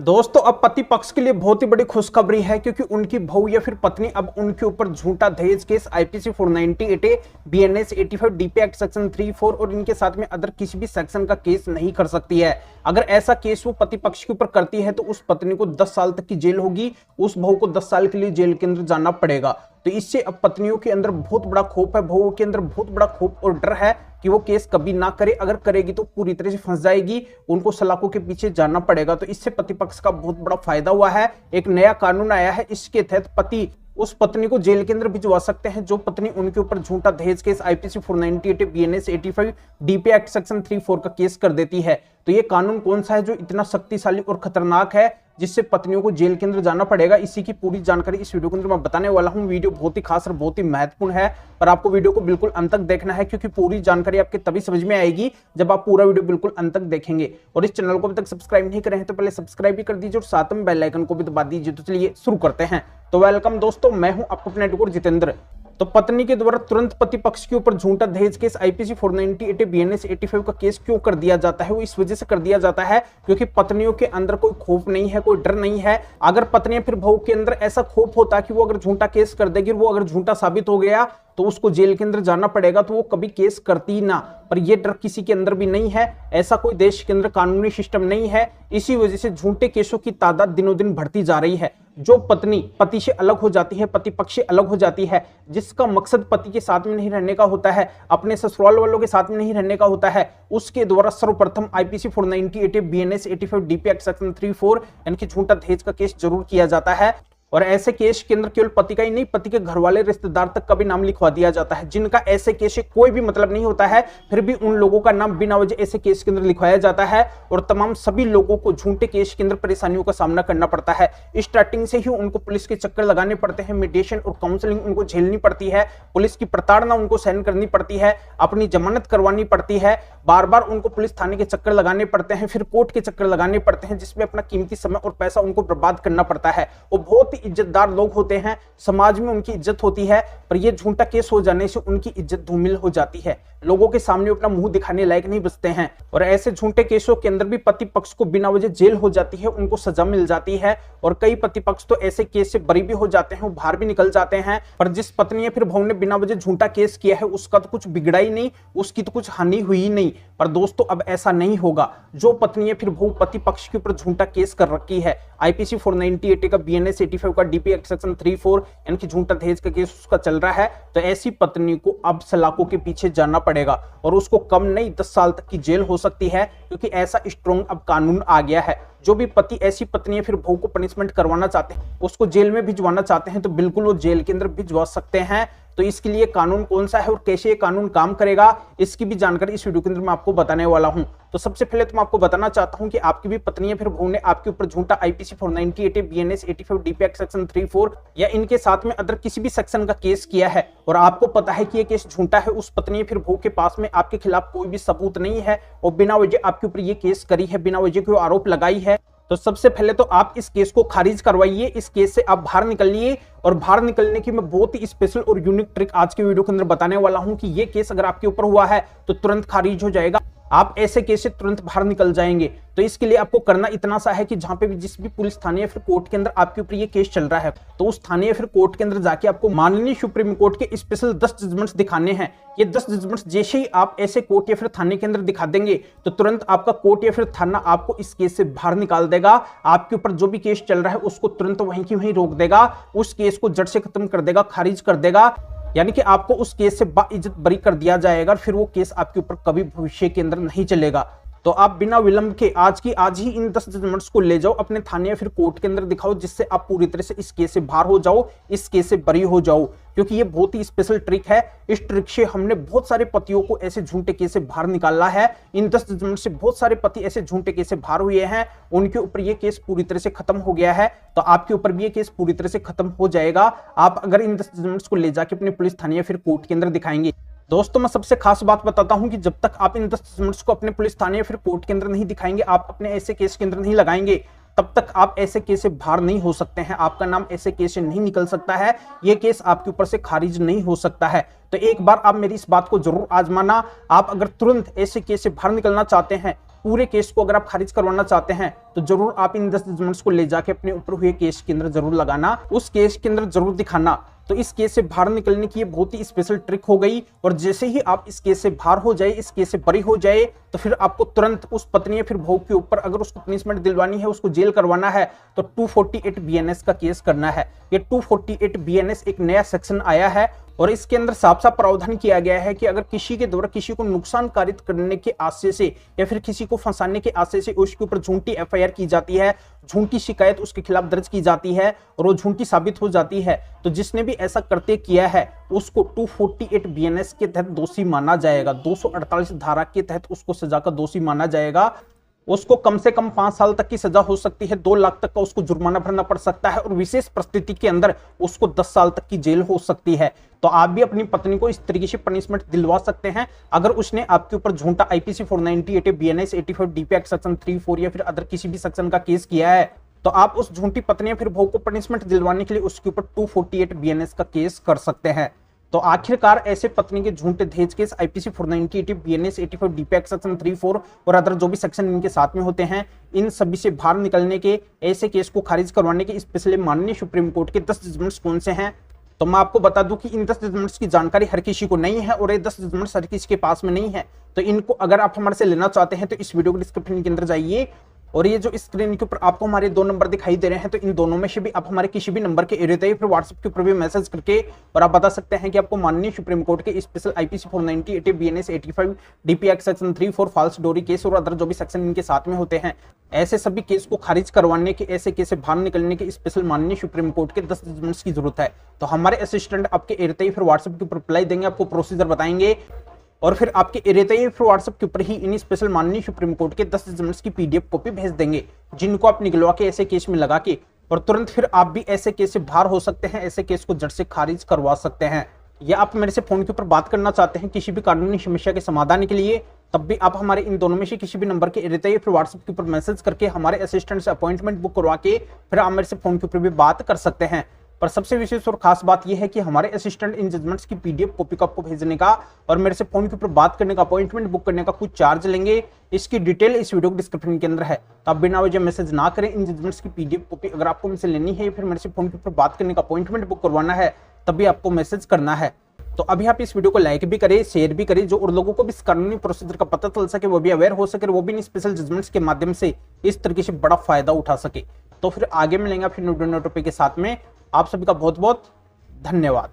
दोस्तों अब पति पक्ष के लिए बहुत ही बड़ी खुशखबरी है क्योंकि उनकी बहू या फिर पत्नी अब उनके ऊपर झूठा दहेज case IPC 498 BNS 85 DP act section 34 और इनके साथ में अदर किसी भी सेक्शन का केस नहीं कर सकती है। अगर ऐसा केस वो पति पक्ष के ऊपर करती है तो उस पत्नी को 10 साल तक की जेल होगी, उस बहू को 10 साल के लिए जेल के अंदर जाना पड़ेगा। तो इससे अब पत्नियों के अंदर बहुत बड़ा खौफ है, बहुओं के अंदर बहुत बड़ा खौफ और डर है कि वो केस कभी ना करे, अगर करेगी तो पूरी तरह से फंस जाएगी, उनको सलाखों के पीछे जाना पड़ेगा। तो इससे पति पक्ष का बहुत बड़ा फायदा हुआ है। एक नया कानून आया है, इसके तहत पति उस पत्नी को जेल के अंदर भिजवा सकते हैं जो पत्नी उनके ऊपर झूठा दहेज case IPC 498 BNS 85 DP act section 34 का केस कर देती है। तो ये कानून कौन सा है जो इतना शक्तिशाली और खतरनाक है जिससे पत्नियों को जेल के अंदर जाना पड़ेगा, इसी की पूरी जानकारी इस वीडियो के अंदर मैं बताने वाला हूं। वीडियो बहुत ही खास और बहुत ही महत्वपूर्ण है, पर आपको वीडियो को बिल्कुल अंत तक देखना है क्योंकि पूरी जानकारी आपके तभी समझ में आएगी जब आप पूरा वीडियो बिल्कुल अंत तक देखेंगे। और इस चैनल को अभी तक सब्सक्राइब नहीं करे हैं तो पहले सब्सक्राइब भी कर दीजिए और साथ में बेल आइकन को भी दबा दीजिए। तो चलिए शुरू करते हैं। तो वेलकम दोस्तों, मैं हूं आपका अपना एडवोकेट जितेंद्र। तो पत्नी के द्वारा तुरंत पति पक्ष के ऊपर झूठा दहेज केस आईपीसी 498 बीएनएस 85 का केस क्यों कर दिया जाता है? वो इस वजह से कर दिया जाता है क्योंकि पत्नियों के अंदर कोई खौफ नहीं है, कोई डर नहीं है। अगर पत्नियां फिर बहू के अंदर ऐसा खौफ होता कि वो अगर झूठा केस कर देगी, वो अगर झूठा साबित हो गया तो उसको जेल के अंदर जाना पड़ेगा, तो वो कभी केस करती ना। पर ये डर किसी के अंदर भी नहीं है, ऐसा कोई देश के अंदर कानूनी सिस्टम नहीं है। इसी वजह से झूठे केसों की तादाद दिनों दिन बढ़ती जा रही है। जो पत्नी पति से अलग हो जाती है, पति पक्ष से अलग हो जाती है, जिसका मकसद पति के साथ में नहीं रहने का होता है, अपने ससुराल वालों के साथ में नहीं रहने का होता है, उसके द्वारा सर्वप्रथम IPC 498 BNS 85 DP act section 34 यानी कि झूठा दहेज का केस जरूर किया जाता है। और ऐसे केस के अंदर केवल पति का ही नहीं, पति के घर वाले रिश्तेदार तक का भी नाम लिखवा दिया जाता है, जिनका ऐसे केस से कोई भी मतलब नहीं होता है, फिर भी उन लोगों का नाम बिना वजह ऐसे केस के अंदर लिखवाया जाता है। और तमाम सभी लोगों को झूठे केस के अंदर परेशानियों का सामना करना पड़ता है। स्टार्टिंग से ही उनको पुलिस के चक्कर लगाने पड़ते हैं, मीडिएशन और काउंसलिंग उनको झेलनी पड़ती है, पुलिस की प्रताड़ना उनको सहन करनी पड़ती है, अपनी जमानत करवानी पड़ती है, बार बार उनको पुलिस थाने के चक्कर लगाने पड़ते हैं, फिर कोर्ट के चक्कर लगाने पड़ते हैं, जिसमें अपना कीमती समय और पैसा उनको बर्बाद करना पड़ता है। वो बहुत ही इज्जतदार लोग होते हैं, समाज में उनकी इज्जत होती है, पर यह झूठा केस हो जाने से उनकी इज्जत धूमिल हो जाती है, लोगों के सामने अपना मुंह दिखाने लायक नहीं बचते हैं। और ऐसे झूठे केसों के अंदर भी पति पक्ष को बिना वजह जेल हो जाती है, उनको सजा मिल जाती है। और कई पति पक्ष तो ऐसे केस से बरी भी हो जाते हैं, बाहर भी निकल जाते हैं। पर जिस पत्नी या फिर बहू ने बिना वजह झूठा केस किया है उसका तो कुछ बिगड़ा ही नहीं, उसकी तो कुछ हानि हुई ही नहीं। पर दोस्तों अब ऐसा नहीं होगा। जो पत्नी या फिर बहू पति पक्ष के ऊपर झूठा केस कर रखी है, आईपीसी 498 का बीएनएस 85 का डीपी एक्ट सेक्शन 34 यानी कि झूठा दहेज का केस उसका चल रहा है, तो ऐसी पत्नी को अब सलाखों के पीछे जाना पड़ेगा और उसको कम नहीं 10 साल तक की जेल हो सकती है, क्योंकि ऐसा स्ट्रॉन्ग अब कानून आ गया है। जो भी पति ऐसी पत्नी या फिर बहू को पनिशमेंट करवाना चाहते हैं, उसको जेल में भिजवाना चाहते हैं, तो बिल्कुल वो जेल के अंदर भिजवा सकते हैं। तो इसके लिए कानून कौन सा है और कैसे ये कानून काम करेगा, इसकी भी जानकारी इस वीडियो के अंदर मैं आपको बताने वाला हूं। तो सबसे पहले तो मैं आपको बताना चाहता हूं कि आपकी भी पत्नी या फिर बहू ने आपके ऊपर झूठा IPC 498 BNS 85 DP act section 34 या इनके साथ में अदर किसी भी सेक्शन का केस किया है और आपको पता है कि ये केस झूठा है, उस पत्नी या फिर बहू के पास में आपके खिलाफ कोई भी सबूत नहीं है और बिना वजह आपके ऊपर ये केस करी है, बिना वजह कोई आरोप लगाई है, तो सबसे पहले तो आप इस केस को खारिज करवाइए, इस केस से आप बाहर निकलिए। और बाहर निकलने की मैं बहुत ही स्पेशल और यूनिक ट्रिक आज के वीडियो के अंदर बताने वाला हूं कि ये केस अगर आपके ऊपर हुआ है तो तुरंत खारिज हो जाएगा, आप ऐसे केस से तुरंत बाहर निकल जाएंगे। तो इसके लिए आपको करना इतना सा है कि जहां पे भी जिस भी पुलिस थाने या फिर कोर्ट के अंदर आपके ऊपर ये केस चल रहा है, तो उस थाने या फिर कोर्ट के अंदर जाके आपको माननीय सुप्रीम कोर्ट के स्पेशल 10 जजमेंट्स दिखाने हैं। ये 10 जजमेंट्स जैसे ही आप ऐसे कोर्ट या फिर थाने के अंदर दिखा देंगे तो तुरंत आपका कोर्ट या फिर थाना आपको इस केस से बाहर निकाल देगा, आपके ऊपर जो भी केस चल रहा है उसको तुरंत वहीं की वहीं रोक देगा, उस केस को जड़ से खत्म कर देगा, खारिज कर देगा, यानी कि आपको उस केस से बाइज्जत बरी कर दिया जाएगा। फिर वो केस आपके ऊपर कभी भविष्य के अंदर नहीं चलेगा। तो आप बिना विलंब के आज ही इन 10 जजमेंट्स को ले जाओ, अपने थाने या फिर कोर्ट के अंदर दिखाओ, जिससे आप पूरी तरह से इस केस से बाहर हो जाओ, इस केस से बरी हो जाओ। क्योंकि ये बहुत ही स्पेशल ट्रिक है, इस ट्रिक से हमने बहुत सारे पतियों को ऐसे झूठे केस से बाहर निकाला है। इन 10 जजमेंट से बहुत सारे पति ऐसे झूठे केस से बाहर हुए हैं, उनके ऊपर ये केस पूरी तरह से खत्म हो गया है। तो आपके ऊपर भी ये केस पूरी तरह से खत्म हो जाएगा, आप अगर इन 10 जजमेंट्स को ले जाके अपने पुलिस थाने या फिर कोर्ट के अंदर दिखाएंगे। दोस्तों मैं सबसे खास बात बताता हूं कि जब तक आप इन 10 जजमेंट्स को अपने पुलिस थाने या फिर कोर्ट के अंदर नहीं दिखाएंगे, आप अपने ऐसे केस के अंदर नहीं लगाएंगे, तब तक आप ऐसे केस से बाहर नहीं हो सकते हैं, आपका नाम ऐसे केस से नहीं निकल सकता है, ये केस आपके ऊपर से खारिज नहीं हो सकता है। तो एक बार आप मेरी इस बात को जरूर आजमाना। आप अगर तुरंत ऐसे केस से बाहर निकलना चाहते हैं पूरे केस को अगर आप खारिज करवाना चाहते हैं तो जरूर आप इन 10 जजमेंट्स को ले जाके अपने ऊपर हुए केस के अंदर जरूर लगाना, उस केस के अंदर जरूर दिखाना। तो इस केस से बाहर निकलने की ये बहुत ही स्पेशल ट्रिक हो गई, और जैसे ही आप इस केस से बाहर हो जाए, इस केस से बरी हो जाए, तो फिर आपको तुरंत उस पत्नी या फिर बहू के ऊपर अगर उसको पनिशमेंट दिलवानी है, उसको जेल करवाना है, तो 248 BNS का केस करना है। ये 248 BNS एक नया सेक्शन आया है और इसके अंदर साफ साफ प्रावधान किया गया है कि अगर किसी के द्वारा किसी को नुकसान कारित करने के आशय से या फिर किसी को फंसाने के आशय से उसके ऊपर झूठी FIR की जाती है, झूठी शिकायत उसके खिलाफ दर्ज की जाती है और वो झूठी साबित हो जाती है, तो जिसने भी ऐसा करते किया है उसको 248 BNS के तहत दोषी माना जाएगा। 248 धारा के तहत उसको सजा का दोषी माना जाएगा। उसको कम से कम 5 साल तक की सजा हो सकती है, 2 लाख तक का उसको जुर्माना भरना पड़ सकता है और विशेष परिस्थिति के अंदर उसको 10 साल तक की जेल हो सकती है। तो आप भी अपनी पत्नी को इस तरीके से पनिशमेंट दिलवा सकते हैं अगर उसने आपके ऊपर झूठा IPC 498 BNS 85 DP act section 3-4 या फिर अदर किसी भी सेक्शन का केस किया है, तो आप उस झूठी पत्नी या फिर बहू को पनिशमेंट दिलवाने के लिए उसके ऊपर 248 BNS का केस कर सकते हैं। तो आखिरकार ऐसे पत्नी के झूठे दहेज case IPC 498 BNS 85 DP act section 3-4 और अदर जो भी सेक्शन इनके साथ में होते हैं, इन सभी से बाहर निकलने के, ऐसे केस को खारिज करवाने के स्पेशली माननीय सुप्रीम कोर्ट के 10 जजमेंट्स कौन से हैं। तो मैं आपको बता दूं कि इन 10 जजमेंट्स की जानकारी हर किसी को नहीं है और ये 10 जजमेंट्स हर किसी के पास में नहीं है। तो इनको अगर आप हमारे से लेना चाहते हैं तो इस वीडियो के डिस्क्रिप्शन के अंदर जाइए और ये जो स्क्रीन के ऊपर आपको हमारे 2 नंबर दिखाई दे रहे हैं, तो इन दोनों में से भी आप हमारे किसी भी नंबर के एरिया या फिर व्हाट्सएप के ऊपर भी मैसेज करके और आप बता सकते हैं कि आपको माननीय सुप्रीम कोर्ट के special IPC 498 BNS 85 DP act section 3-4 false dowry case और अदर जो भी सेक्शन इनके साथ में होते हैं, ऐसे सभी केस को खारिज करवाने के, ऐसे केस से बाहर निकलने के स्पेशल माननीय सुप्रीम कोर्ट के 10 जजमेंट्स की जरूरत है। तो हमारे असिस्टेंट आपके एरिया या फिर व्हाट्सएप के ऊपर रिप्लाई देंगे, आपको प्रोसीजर बताएंगे और फिर आपके एरिया या फिर व्हाट्सएप के ऊपर ही इन स्पेशल माननीय सुप्रीम कोर्ट के 10 जजमेंट्स की PDF कॉपी भेज देंगे, जिनको आप निकलवा के ऐसे केस में लगा के और तुरंत फिर आप भी ऐसे केस से बाहर हो सकते हैं, ऐसे केस को जड़ से खारिज करवा सकते हैं। या आप मेरे से फोन के ऊपर बात करना चाहते हैं किसी भी कानूनी समस्या के समाधान के लिए, तब भी आप हमारे इन दोनों में से किसी भी नंबर के एरिया या फिर व्हाट्सएप के ऊपर मैसेज करके हमारे असिस्टेंट से अपॉइंटमेंट बुक करवा के फिर आप मेरे से फोन के ऊपर भी बात कर सकते हैं। पर सबसे विशेष और खास बात यह है कि हमारे असिस्टेंट इन जजमेंट्स की PDF कॉपी को आपको भेजने का और मेरे से फोन के ऊपर बात करने का, अपॉइंटमेंट बुक करने का कुछ चार्ज लेंगे। इसकी डिटेल इस वीडियो के डिस्क्रिप्शन के अंदर है, तो आप बिना वजह मैसेज ना करें। इन जजमेंट्स की PDF कॉपी अगर आपको मुझसे लेनी है या फिर मेरे से फोन के ऊपर बात करने का, अपॉइंटमेंट बुक करवाना है, तभी आपको मैसेज करना है। तो अभी आप इस वीडियो को लाइक भी करें, शेयर भी करें, जो और लोगों को भी इस कानूनी प्रोसीजर का पता चल सके, वो भी अवेयर हो सके, वो भी इन स्पेशल जजमेंट्स के माध्यम से इस तरीके से बड़ा फायदा उठा सके। तो फिर आगे मिलेंगे फिर नोटोपी के साथ में। आप सभी का बहुत बहुत धन्यवाद।